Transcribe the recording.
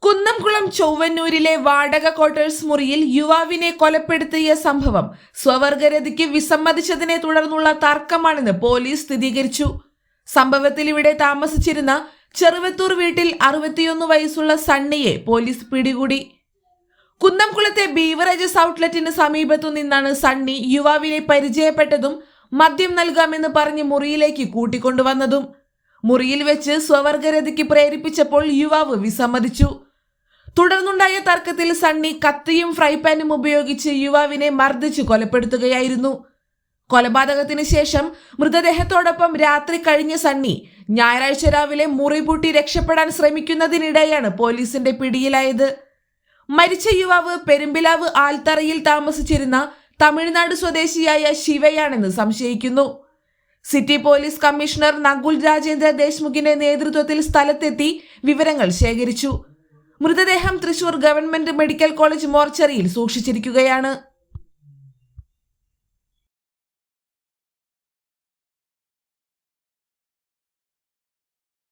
കുന്നംകുളം ചൊവ്വന്നൂരിലെ വാടക ക്വാർട്ടേഴ്സ് മുറിയിൽ യുവാവിനെ കൊലപ്പെടുത്തിയ സംഭവം സ്വവർഗരതിക്ക് വിസമ്മതിച്ചതിനെ തുടർന്നുള്ള തർക്കമാണെന്ന് പോലീസ് സ്ഥിരീകരിച്ചു. സംഭവത്തിൽ ഇവിടെ താമസിച്ചിരുന്ന ചെറുവത്തൂർ വീട്ടിൽ 61 വയസ്സുള്ള സണ്ണിയെ പോലീസ് പിടികൂടി. കുന്നംകുളത്തെ ബീവറേജസ് ഔട്ട്ലെറ്റിന് സമീപത്തു നിന്നാണ് സണ്ണി യുവാവിനെ പരിചയപ്പെട്ടതും മദ്യം നൽകാമെന്ന് പറഞ്ഞ് മുറിയിലേക്ക് കൂട്ടിക്കൊണ്ടുവന്നതും. മുറിയിൽ വെച്ച് സ്വവർഗരതിക്ക് പ്രേരിപ്പിച്ചപ്പോൾ യുവാവ് വിസമ്മതിച്ചു. തുടർന്നുണ്ടായ തർക്കത്തിൽ സണ്ണി കത്തിയും ഫ്രൈ പാനും ഉപയോഗിച്ച് യുവാവിനെ മർദ്ദിച്ച് കൊലപ്പെടുത്തുകയായിരുന്നു. കൊലപാതകത്തിന് ശേഷം മൃതദേഹത്തോടൊപ്പം രാത്രി കഴിഞ്ഞ സണ്ണി ഞായറാഴ്ച രാവിലെ മുറി പൂട്ടി രക്ഷപ്പെടാൻ ശ്രമിക്കുന്നതിനിടെയാണ് പോലീസിന്റെ പിടിയിലായത്. മരിച്ച യുവാവ് പെരുമ്പിലാവ് ആൽത്തറയിൽ താമസിച്ചിരുന്ന തമിഴ്നാട് സ്വദേശിയായ ശിവയാണെന്ന് സംശയിക്കുന്നു. City police commissioner Nakul Rajendra ദേശ്മുഖിന്റെ നേതൃത്വത്തിൽ സ്ഥലത്തെത്തി വിവരങ്ങൾ ശേഖരിച്ചു. മൃതദേഹം തൃശൂർ ഗവൺമെന്റ് മെഡിക്കൽ കോളേജ് മോർച്ചറിയിൽ സൂക്ഷിച്ചിരിക്കുകയാണ്.